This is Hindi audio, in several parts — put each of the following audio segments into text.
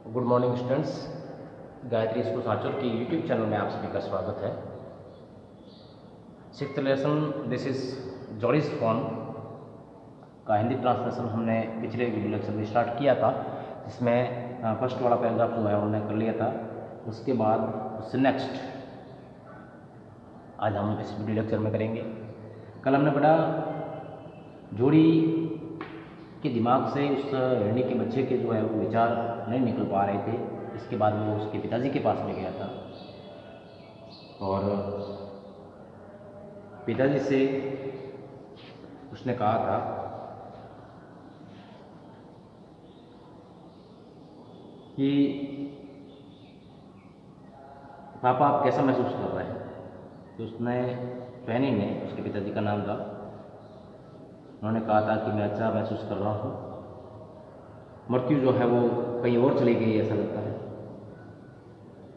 Good morning students. Gayatri school Sanchore की यूट्यूब चैनल में आप सभी का स्वागत है। सिक्स्थ लेसन दिस इज जॉरिस फॉन का हिंदी ट्रांसलेशन हमने पिछले वीडियो लेक्चर में स्टार्ट किया था, जिसमें फर्स्ट वाला पैराग्राफ जो है हमने कर लिया था। उसके बाद उससे नेक्स्ट आज हम इस वीडियो लेक्चर में करेंगे। कल हमने पढ़ा जोड़ी के दिमाग से उस हिरणी के बच्चे के जो है वो विचार नहीं निकल पा रहे थे। इसके बाद वो उसके पिताजी के पास में गया था और पिताजी से उसने कहा था कि पापा आप कैसा महसूस कर रहे हैं। तो उसने फैनी ने, उसके पिताजी का नाम था, उन्होंने कहा था कि मैं अच्छा महसूस कर रहा हूँ, मृत्यु जो है वो कहीं और चली गई ऐसा लगता है।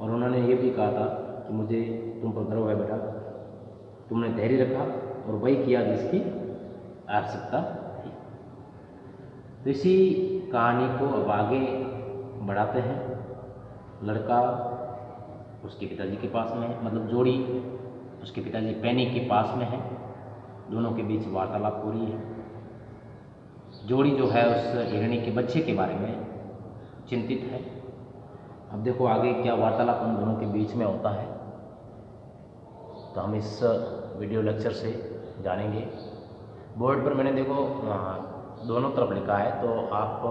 और उन्होंने ये भी कहा था कि मुझे तुम पर गर्व है बेटा, तुमने धैर्य रखा और वही किया जिसकी आवश्यकता थी। तो इसी कहानी को अब आगे बढ़ाते हैं। लड़का उसके पिताजी के पास में है, मतलब जोड़ी उसके पिताजी पैनी के पास में है। दोनों के बीच वार्तालाप हो रही है। जोड़ी जो है उस हिरणी के बच्चे के बारे में चिंतित है। अब देखो आगे क्या वार्तालाप उन दोनों के बीच में होता है, तो हम इस वीडियो लेक्चर से जानेंगे। बोर्ड पर मैंने देखो दोनों तरफ लिखा है, तो आप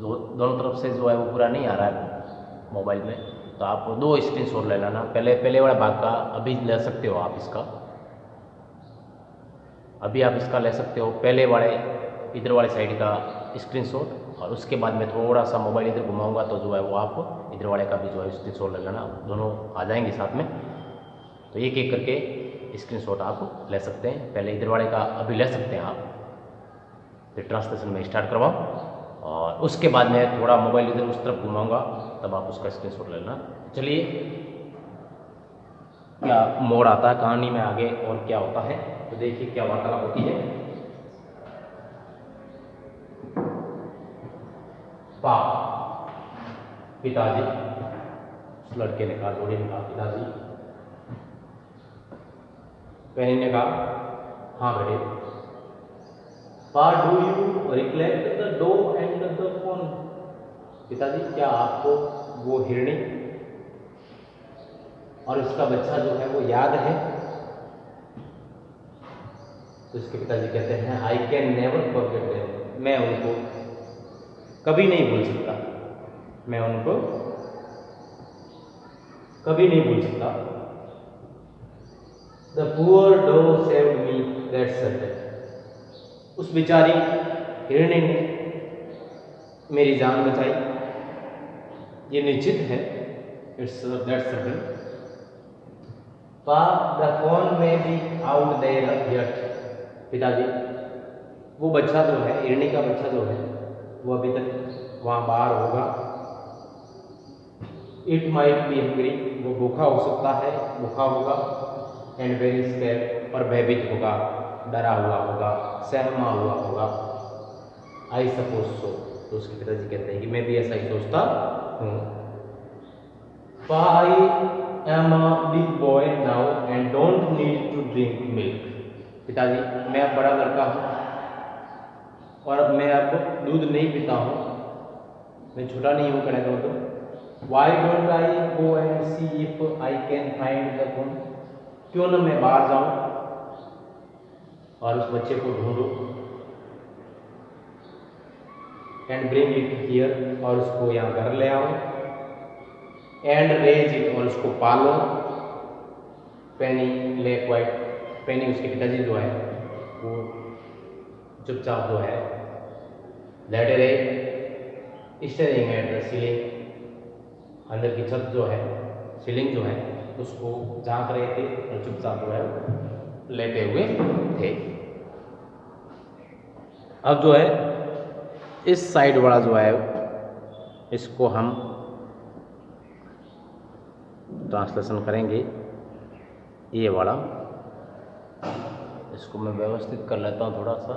दोनों तरफ से जो है वो पूरा नहीं आ रहा है मोबाइल में, तो आप 2 स्क्रीनशॉट ले लेना। पहले वाला भाग का अभी ले सकते हो आप, इसका अभी आप इसका ले सकते हो, पहले वाले इधर वाले साइड का स्क्रीनशॉट, और उसके बाद में थोड़ा सा मोबाइल इधर घुमाऊंगा तो जो है वो आप इधर वाले का भी जो है स्क्रीनशॉट ले लेना। दोनों आ जाएंगे साथ में, तो एक एक करके स्क्रीनशॉट आप ले सकते हैं। पहले इधर वाले का अभी ले सकते हैं आप, फिर ट्रांसलेशन में स्टार्ट करवाओ और उसके बाद में थोड़ा मोबाइल इधर उस तरफ घुमाऊंगा, तब आप उसका स्क्रीनशॉट ले लेना। चलिए क्या मोड़ आता है कहानी में आगे और क्या होता है, तो देखिए क्या वार्तालाप होती है। पाप, पिताजी, उस लड़के ने कहा, जोड़ी ने कहा पिताजी। पैनी ने कहा हाँ बेटे। Pa do you reflect the doe and the fawn. पिताजी क्या आपको वो हिरणी और उसका बच्चा जो है वो याद है। तो उसके पिताजी कहते हैं I can never forget them, मैं उनको कभी नहीं भूल सकता, मैं उनको कभी नहीं भूल सकता। The poor doe saved me, that's certain. उस बेचारी हिरणी ने मेरी जान बचाई, ये निश्चित है, it's that's certain. The phone में बी आउट देयर येट। पिताजी वो बच्चा जो है, हिरणी का बच्चा जो है, वो अभी तक वहाँ बाहर होगा। इट माइट बी हंग्री, वो भूखा हो सकता है, भूखा होगा। एंड वेरी स्कैर्ड, और भयभीत होगा, डरा हुआ होगा, सहमा हुआ होगा। I suppose so. तो उसके पिताजी कहते हैं कि मैं भी ऐसा ही सोचता हूँ। I am a big boy now and don't need to drink milk. पिताजी मैं अब बड़ा लड़का हूँ और अब मैं अब दूध नहीं पीता हूँ, मैं छोटा नहीं हूँ कहने का मतलब। Why don't I go and see if I can find the phone? क्यों ना मैं बाहर जाऊं और उस बच्चे को ढूंढूं। And bring it here, और उसको यहाँ घर ले आओ। And raise it, और उसको पालो। पेनी ले क्वाइट, पेनी उसके पिताजी जो है वो चुपचाप जो है लेटे रहे, स्टेरिंग एट द सीलिंग, अंदर की छत जो है, सीलिंग जो है, उसको झांक रहे थे और चुपचाप जो है लेटे हुए थे। अब जो है इस साइड वाला जो है इसको हम ट्रांसलेशन करेंगे, ये वाला। इसको मैं व्यवस्थित कर लेता हूँ थोड़ा सा।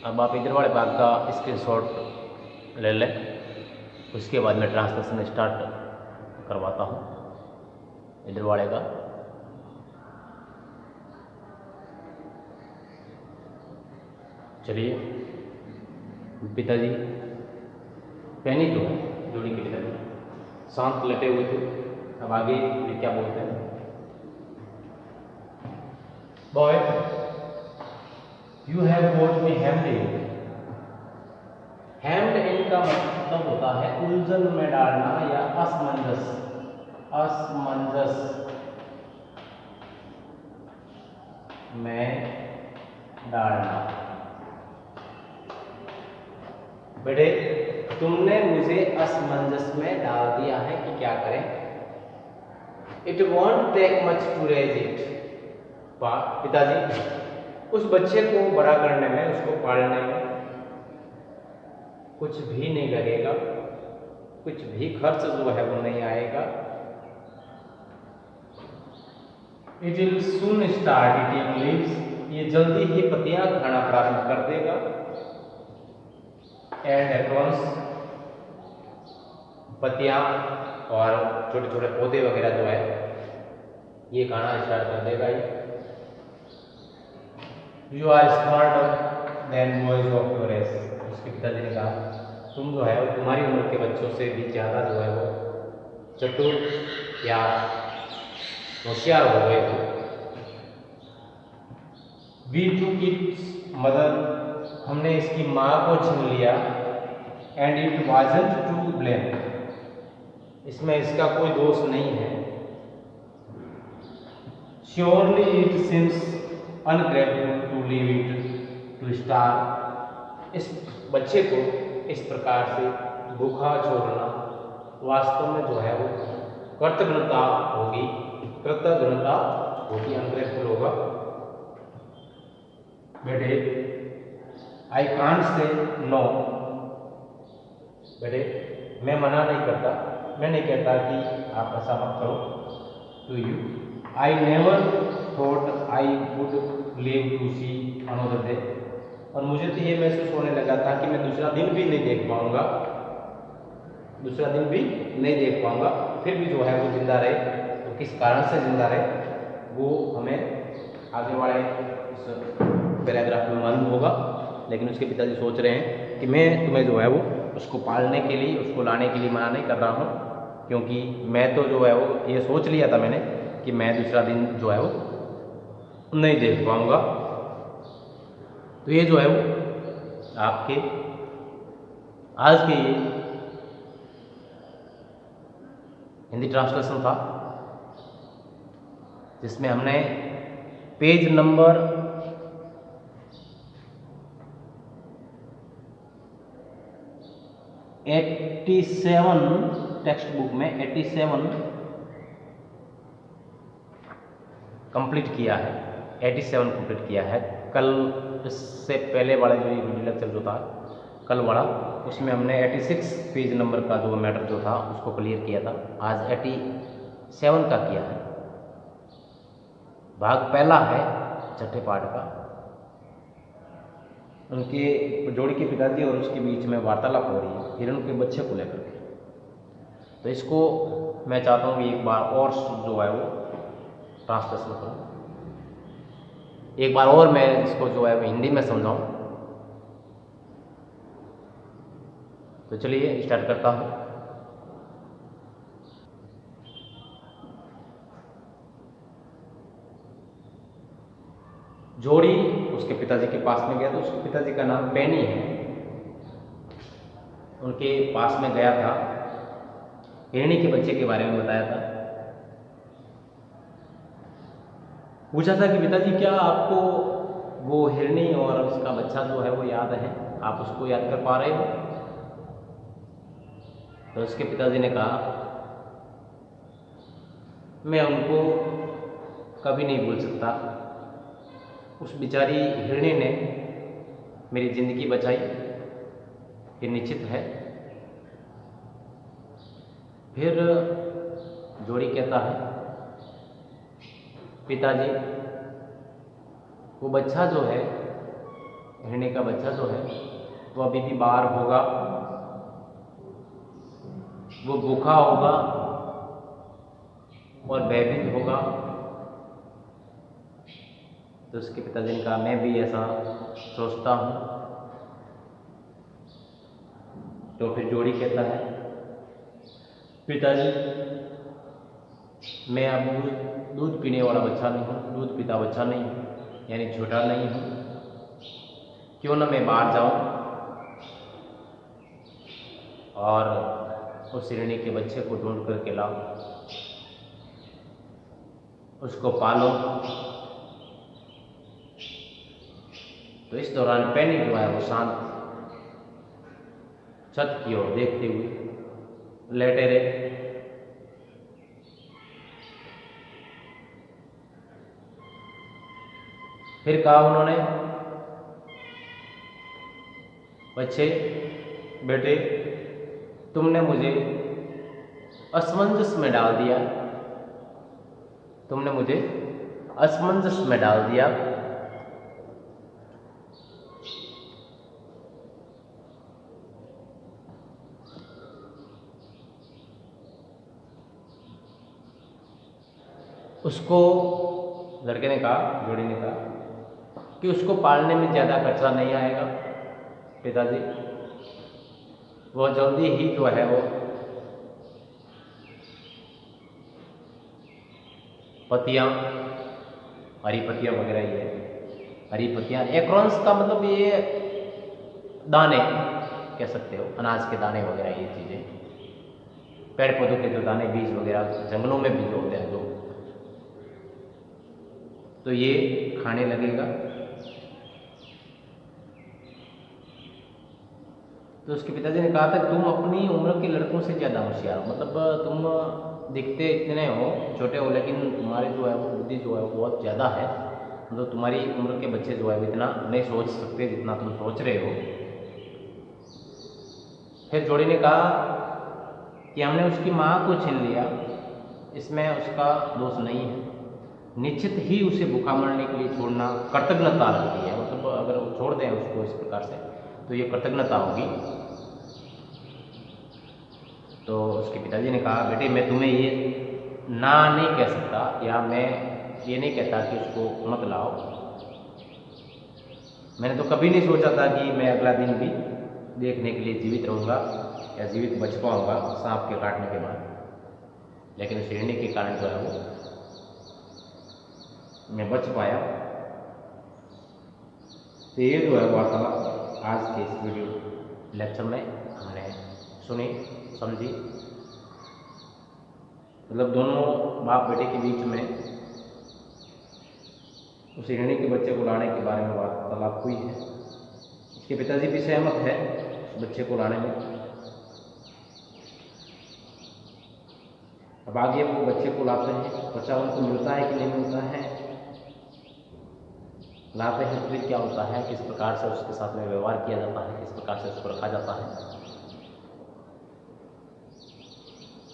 अब आप इधर वाले भाग का स्क्रीनशॉट ले लें, उसके बाद मैं ट्रांसलेशन स्टार्ट करवाता हूँ इधर वाले का। चलिए, पिताजी पैनी जो है जोड़ी के पिताजी शांत लेटे हुए थे। अब आगे ये क्या बोलते हैं, boy you have watch me hemmed in. Hemmed in का मतलब होता है उलझन में डालना या असमंजस, असमंजस में डालना। बेटे तुमने मुझे असमंजस में डाल दिया है कि क्या करें। It won't take much to raise it. पिताजी उस बच्चे को बड़ा करने में, उसको पालने में कुछ भी नहीं लगेगा, कुछ भी खर्च जो है वो नहीं आएगा। It will soon start eating leaves. ये जल्दी ही पत्तियां खाना प्रारंभ कर देगा। एंड एट वंस पत्तियां और छोटे छोटे पौधे वगैरह जो है ये खाना स्टार्ट कर देगा। You are smarter than boys of your age. उसके पिताजी ने कहा तुम जो है तुम्हारी उम्र के बच्चों से भी ज़्यादा जो है वो चतुर या होशियार हो गए हो। वी टूक इट्स मदर। हमने इसकी माँ को छीन लिया। And it wasn't to blame. इसमें इसका कोई दोष नहीं है। Surely it seems ungrateful to leave it to starve. इस बच्चे को इस प्रकार से भूखा छोड़ना वास्तव में जो है वो कृतज्ञता होगी, कृतज्ञता होगी, अनग्रेटफुल होगा। बेटे आई कांट से नो। बेटे मैं मना नहीं करता, मैं नहीं कहता कि आप ऐसा मत करो। To you I never thought I would live to see another day. और मुझे तो ये महसूस होने लगा था कि मैं दूसरा दिन भी नहीं देख पाऊंगा, दूसरा दिन भी नहीं देख पाऊंगा। फिर भी जो है वो जिंदा रहे, तो किस कारण से जिंदा रहे वो हमें आगे वाले इस पैराग्राफ में मालूम होगा। लेकिन उसके पिताजी सोच रहे हैं कि मैं तुम्हें जो है वो उसको पालने के लिए, उसको लाने के लिए मना नहीं कर रहा हूँ, क्योंकि मैं तो जो है वो ये सोच लिया था मैंने कि मैं दूसरा दिन जो है वो नहीं देख पाऊंगा। तो ये जो है वो आपके आज के ये हिंदी ट्रांसलेशन था, जिसमें हमने पेज नंबर 87 टेक्स्ट बुक में 87 कंप्लीट किया है, 87 कंप्लीट किया है। कल इससे पहले वाला जो वीडियो लेक्चर जो था कल वाला, उसमें हमने 86 पेज नंबर का जो मैटर जो था उसको क्लियर किया था। आज 87 का किया है। भाग पहला है छठे पाठ का। उनके जोड़ी के पिताजी और उसके बीच में वार्तालाप हो रही है हिरण के बच्चे को लेकर के। तो इसको मैं चाहता हूँ कि एक बार और जो है वो ट्रांसलेशन करूँ, एक बार और मैं इसको जो है हिंदी में समझाऊँ। तो चलिए स्टार्ट करता हूँ। जोड़ी उसके पिताजी के पास में गया, तो उसके पिताजी का नाम पेनी है। उनके पास में गया था, हिरणी के बच्चे के बारे में बताया था। पूछा था कि पिताजी क्या आपको वो हिरणी और उसका बच्चा जो है वो याद है, आप उसको याद कर पा रहे हो? तो उसके पिताजी ने कहा मैं उनको कभी नहीं भूल सकता। उस बेचारी हिरणी ने मेरी ज़िंदगी बचाई, ये निश्चित है। फिर जोड़ी कहता है पिताजी वो बच्चा जो है हिरणी का बच्चा जो है वो अभी भी बाहर होगा, वो भूखा होगा और भयभीत होगा। तो उसके पिताजी ने कहा मैं भी ऐसा सोचता हूँ। तो फिर जोड़ी कहता है पिताजी मैं अब दूध पीने वाला बच्चा नहीं हूँ, दूध पीता बच्चा नहीं हूँ, यानी छोटा नहीं हूँ। क्यों ना मैं बाहर जाऊँ और उस हिरणी के बच्चे को ढूंढ कर के लाऊं, उसको पालो। तो इस दौरान पेनी जो है वो शांत छत की ओर देखते हुए लेटे रहे। फिर कहा उन्होंने बच्चे बेटे तुमने मुझे असमंजस में डाल दिया, तुमने मुझे असमंजस में डाल दिया। उसको लड़के ने कहा, जोड़ी ने कहा कि उसको पालने में ज़्यादा खर्चा नहीं आएगा पिताजी, वो जल्दी ही जो है वो पत्तियाँ, हरी पत्तियाँ वगैरह, ये हरी पत्तियाँ, एक्रॉन्स का मतलब ये दाने कह सकते हो, अनाज के दाने वगैरह, ये चीज़ें, पेड़ पौधों के जो दाने बीज वगैरह जंगलों में भी जो होते हैं जो, तो ये खाने लगेगा। तो उसके पिताजी ने कहा था तुम अपनी उम्र के लड़कों से ज़्यादा होशियार हो, मतलब तुम दिखते इतने हो छोटे हो लेकिन तुम्हारे जो है वो बुद्धि जो है वो बहुत ज़्यादा है, मतलब तुम्हारी उम्र के बच्चे जो है वो इतना नहीं सोच सकते जितना तुम सोच रहे हो। फिर जोड़ी ने कहा कि हमने उसकी माँ को छीन लिया, इसमें उसका दोष नहीं है, निश्चित ही उसे भूखा मरने के लिए छोड़ना कृतज्ञता लगती है, मतलब अगर वो छोड़ दें उसको इस प्रकार से तो ये कृतज्ञता होगी। तो उसके पिताजी ने कहा बेटे मैं तुम्हें ये ना नहीं कह सकता, या मैं ये नहीं कहता कि उसको मत लाओ, मैंने तो कभी नहीं सोचा था कि मैं अगला दिन भी देखने के लिए जीवित रहूँगा या जीवित बच पाऊँगा सांप के काटने के बाद, लेकिन उस हिरणी के कारण जो है वो मैं बच पाया। तो ये जो है वार्तालाप आज के इस वीडियो लेक्चर में हमने सुनी समझी, मतलब दोनों बाप बेटे के बीच में उस हिरणी के बच्चे को लाने के बारे में वार्तालाप हुई है। उसके पिताजी भी सहमत है उस बच्चे को लाने में। अब आगे वो बच्चे को लाते हैं, बच्चा उनको मिलता है कि नहीं मिलता है, लाते हैं तो फिर क्या होता है, किस प्रकार से उसके साथ में व्यवहार किया जाता है, किस प्रकार से उसको रखा जाता है,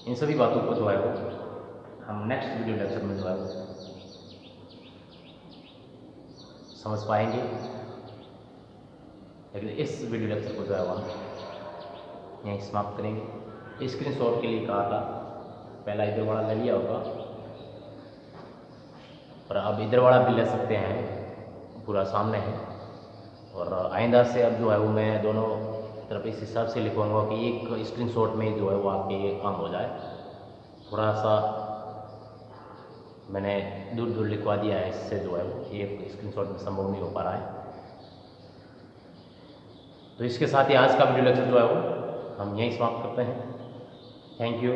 इन सभी बातों को जो है वो हम नेक्स्ट वीडियो लेक्चर में जो है वो समझ पाएंगे। लेकिन इस वीडियो लेक्चर को जो है वो हम यहीं समाप्त करेंगे। स्क्रीनशॉट के लिए कहा था, पहला इधर वाला ले लिया होगा और अब इधर वाला भी ले सकते हैं, पूरा सामने है। और आइंदा से अब जो है वो मैं दोनों तरफ इस हिसाब से लिखवाऊंगा कि एक स्क्रीनशॉट में जो है वो आपके ये काम हो जाए। थोड़ा सा मैंने दूर दूर लिखवा दिया है, इससे जो है वो एक स्क्रीनशॉट में संभव नहीं हो पा रहा है। तो इसके साथ ही आज का वीडियो लेक्चर जो है वो हम यहीं समाप्त करते हैं। Thank you.